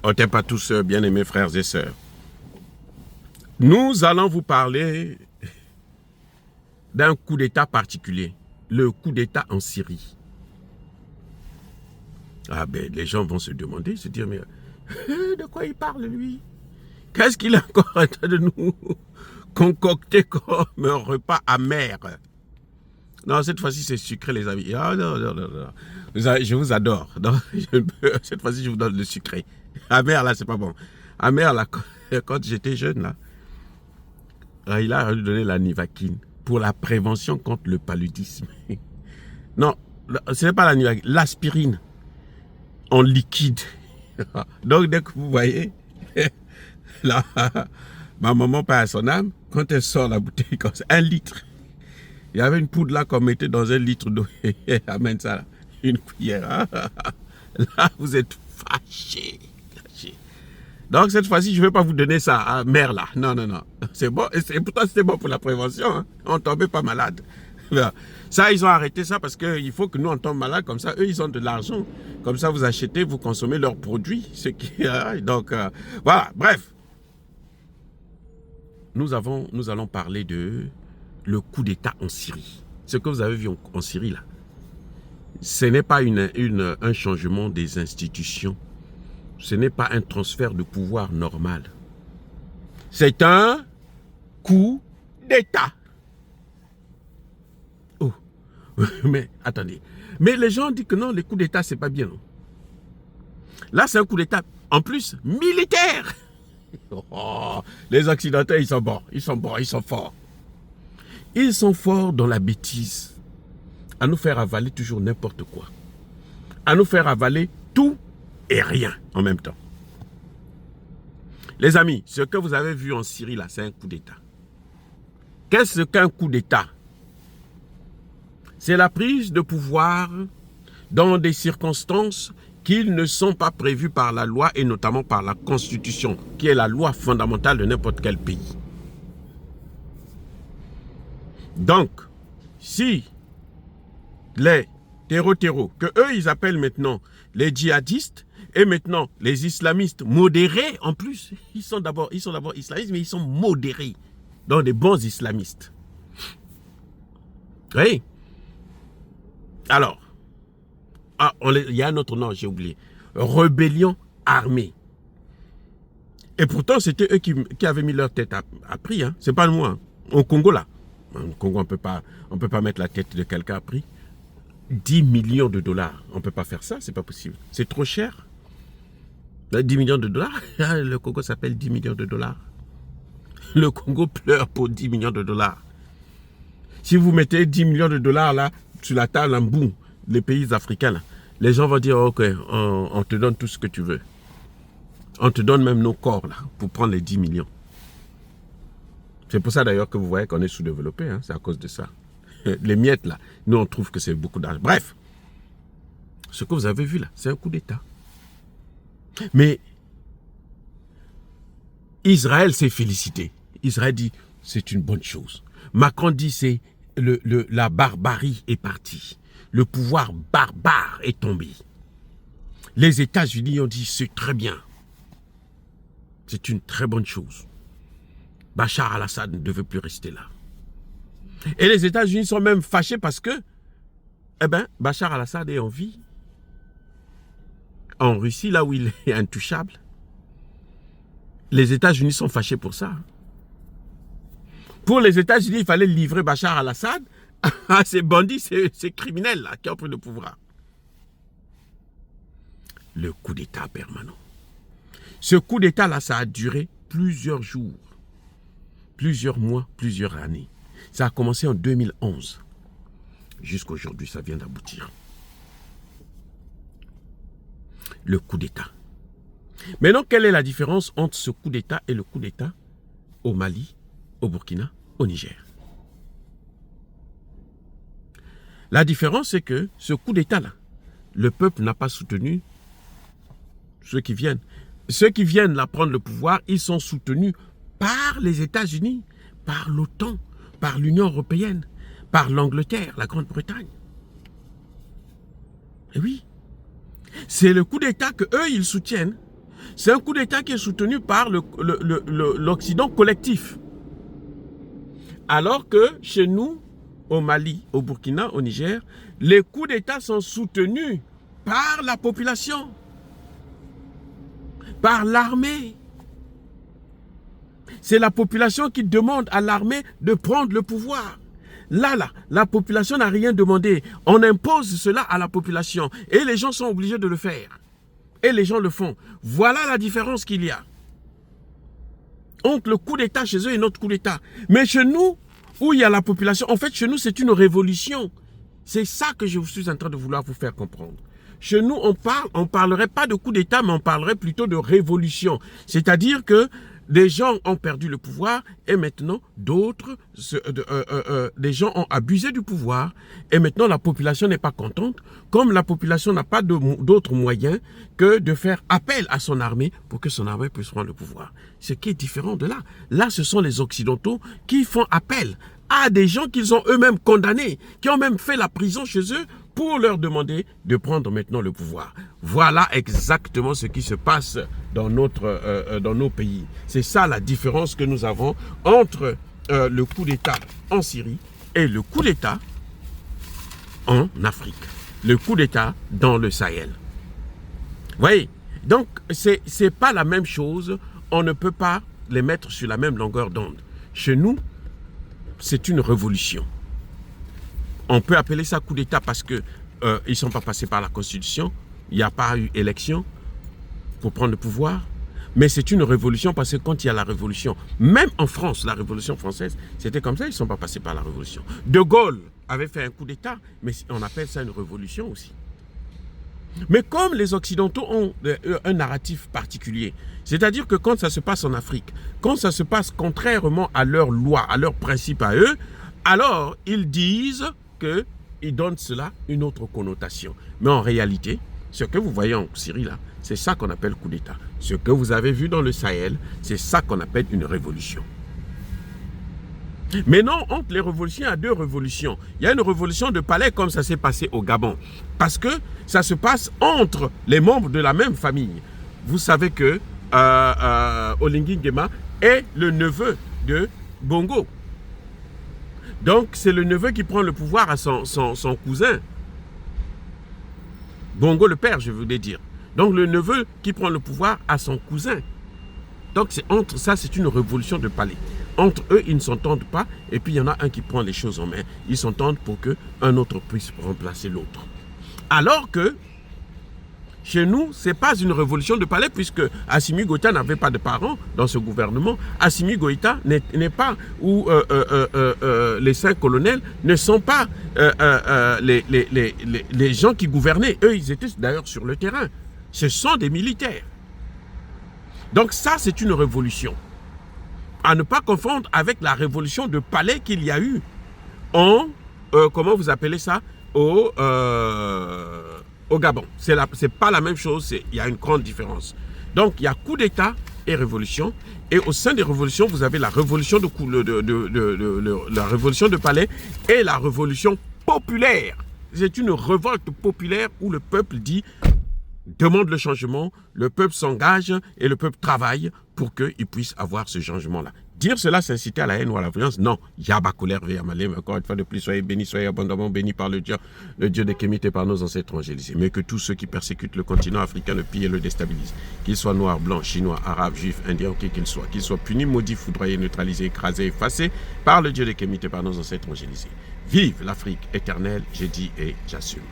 On t'aime pas tous, bien-aimés frères et sœurs. Nous allons vous parler d'un coup d'État particulier, le coup d'État en Syrie. Ah ben, les gens vont se demander, se dire, mais de quoi il parle lui? Qu'est-ce qu'il est encore en train de nous concocter comme un repas amer? Non, cette fois-ci, c'est sucré, les amis. Ah non, non, non, non. Je vous adore. Non, cette fois-ci, je vous donne le sucré. Amer, là, c'est pas bon. Amer, là, quand j'étais jeune, là, il a donné la Nivaquine pour la prévention contre le paludisme. Non, ce n'est pas la Nivaquine, l'aspirine en liquide. Donc, dès que vous voyez, là, ma maman, pas à son âme, quand elle sort la bouteille, comme ça, 1 litre. Il y avait une poudre là qu'on mettait dans 1 litre d'eau. Amène ça là. Une cuillère. Là, vous êtes fâchés. Donc, cette fois-ci, je ne vais pas vous donner ça à mère là. Non, non, non. C'est bon. Et pourtant, c'était bon pour la prévention. Hein. On ne tombait pas malade. Ça, ils ont arrêté ça parce qu'il faut que nous, on tombe malade. Comme ça, eux, ils ont de l'argent. Comme ça, vous achetez, vous consommez leurs produits. Donc, voilà. Bref. Nous allons parler de le coup d'État en Syrie. Ce que vous avez vu en Syrie, là, ce n'est pas un changement des institutions. Ce n'est pas un transfert de pouvoir normal. C'est un coup d'État. Oh, mais attendez. Mais les gens disent que non, les coups d'État, c'est pas bien. Non? Là, c'est un coup d'État, en plus, militaire. Oh, les Occidentaux, ils sont bons. Ils sont bons, ils sont forts. Ils sont forts dans la bêtise, à nous faire avaler toujours n'importe quoi, à nous faire avaler tout et rien en même temps. Les amis, ce que vous avez vu en Syrie là, c'est un coup d'État. Qu'est-ce qu'un coup d'État? C'est la prise de pouvoir dans des circonstances qui ne sont pas prévues par la loi et notamment par la Constitution, qui est la loi fondamentale de n'importe quel pays. Donc, si les terreaux, que eux ils appellent maintenant les djihadistes, et maintenant les islamistes modérés en plus, ils sont d'abord islamistes, mais ils sont modérés, donc des bons islamistes. Oui. Alors, il y a un autre nom, j'ai oublié. Rébellion armée. Et pourtant, c'était eux qui avaient mis leur tête à prix. Hein. C'est pas moi. Hein. Au Congo, là. Au Congo, on peut pas mettre la tête de quelqu'un à prix. 10 millions de dollars. On ne peut pas faire ça, c'est pas possible. C'est trop cher. 10 millions de dollars. Le Congo s'appelle 10 millions de dollars. Le Congo pleure pour 10 millions de dollars. Si vous mettez 10 millions de dollars là, sur la table en boum, les pays africains, là, les gens vont dire, ok, on te donne tout ce que tu veux. On te donne même nos corps là, pour prendre les 10 millions. C'est pour ça d'ailleurs que vous voyez qu'on est sous-développé, hein, c'est à cause de ça. Les miettes là, nous on trouve que c'est beaucoup d'argent. Bref, ce que vous avez vu là, c'est un coup d'État. Mais Israël s'est félicité. Israël dit, c'est une bonne chose. Macron dit, c'est la barbarie est partie. Le pouvoir barbare est tombé. Les États-Unis ont dit, c'est très bien. C'est une très bonne chose. Bachar al-Assad ne devait plus rester là. Et les États-Unis sont même fâchés parce que, Bachar al-Assad est en vie. En Russie, là où il est intouchable. Les États-Unis sont fâchés pour ça. Pour les États-Unis, il fallait livrer Bachar al-Assad à ces bandits, ces criminels là, qui ont pris le pouvoir. Le coup d'État permanent. Ce coup d'État là, ça a duré plusieurs jours, plusieurs mois, plusieurs années. Ça a commencé en 2011. Jusqu'à aujourd'hui, ça vient d'aboutir. Le coup d'État. Maintenant, quelle est la différence entre ce coup d'État et le coup d'État au Mali, au Burkina, au Niger? La différence, c'est que ce coup d'État-là, le peuple n'a pas soutenu ceux qui viennent. Ceux qui viennent là prendre le pouvoir, ils sont soutenus par les États-Unis, par l'OTAN, par l'Union européenne, par l'Angleterre, la Grande-Bretagne. Et oui, c'est le coup d'État que eux ils soutiennent C'est un coup d'État qui est soutenu par l'Occident collectif. Alors que chez nous, au Mali, au Burkina, au Niger, les coups d'État sont soutenus par la population, par l'armée. C'est la population qui demande à l'armée de prendre le pouvoir. Là, la population n'a rien demandé. On impose cela à la population et les gens sont obligés de le faire. Et les gens le font. Voilà la différence qu'il y a entre le coup d'État chez eux et notre coup d'État. Mais chez nous, où il y a la population, en fait, chez nous, c'est une révolution. C'est ça que je suis en train de vouloir vous faire comprendre. Chez nous, on parlerait pas de coup d'État, mais on parlerait plutôt de révolution. C'est-à-dire que des gens ont perdu le pouvoir et maintenant d'autres, des gens ont abusé du pouvoir et maintenant la population n'est pas contente. Comme la population n'a pas d'autres moyens que de faire appel à son armée pour que son armée puisse prendre le pouvoir. Ce qui est différent de là. Là, ce sont les Occidentaux qui font appel à des gens qu'ils ont eux-mêmes condamnés, qui ont même fait la prison chez eux pour leur demander de prendre maintenant le pouvoir. Voilà exactement ce qui se passe dans nos pays. C'est ça la différence que nous avons entre le coup d'État en Syrie et le coup d'État en Afrique. Le coup d'État dans le Sahel. Vous voyez? Donc, c'est pas la même chose. On ne peut pas les mettre sur la même longueur d'onde. Chez nous, c'est une révolution. On peut appeler ça coup d'État parce qu'ils ne sont pas passés par la Constitution. Il n'y a pas eu élection pour prendre le pouvoir. Mais c'est une révolution parce que quand il y a la révolution, même en France, la révolution française, c'était comme ça, ils ne sont pas passés par la révolution. De Gaulle avait fait un coup d'État, mais on appelle ça une révolution aussi. Mais comme les Occidentaux ont un narratif particulier, c'est-à-dire que quand ça se passe en Afrique, quand ça se passe contrairement à leurs lois, à leurs principes à eux, alors ils disent qu'ils donnent cela une autre connotation. Mais en réalité, ce que vous voyez en Syrie là, c'est ça qu'on appelle coup d'État. Ce que vous avez vu dans le Sahel, c'est ça qu'on appelle une révolution. Mais non, entre les révolutions, il y a deux révolutions. Il y a une révolution de palais comme ça s'est passé au Gabon. Parce que ça se passe entre les membres de la même famille. Vous savez que Oligui Nguema est le neveu de Bongo. Donc, c'est le neveu qui prend le pouvoir à son cousin. Bongo le père, je voulais dire. Donc, le neveu qui prend le pouvoir à son cousin. Donc, entre ça, c'est une révolution de palais. Entre eux, ils ne s'entendent pas. Et puis, il y en a un qui prend les choses en main. Ils s'entendent pour qu'un autre puisse remplacer l'autre. Alors que, chez nous, ce n'est pas une révolution de palais puisque Assimi Goïta n'avait pas de parents dans ce gouvernement. Assimi Goïta n'est pas, ou les 5 colonels ne sont pas les gens qui gouvernaient. Eux, ils étaient d'ailleurs sur le terrain. Ce sont des militaires. Donc ça, c'est une révolution. À ne pas confondre avec la révolution de palais qu'il y a eu en, comment vous appelez ça, au Gabon. C'est pas la même chose, il y a une grande différence. Donc, il y a coup d'État et révolution. Et au sein des révolutions, vous avez la révolution la révolution de palais et la révolution populaire. C'est une révolte populaire où le peuple dit, demande le changement, le peuple s'engage et le peuple travaille pour qu'il puisse avoir ce changement-là. Dire cela, c'est inciter à la haine ou à la violence. Non. Yaba colère, Veyamalem, encore une fois de plus, soyez bénis, soyez abondamment bénis par le Dieu des Kémites et par nos ancêtres évangélisés. Mais que tous ceux qui persécutent le continent africain le pillent et le déstabilisent, qu'ils soient noirs, blancs, chinois, arabes, juifs, indiens, qui qu'ils soient punis, maudits, foudroyés, neutralisés, écrasés, effacés par le Dieu des Kémites et par nos ancêtres évangélisés. Vive l'Afrique éternelle, j'ai dit et j'assume.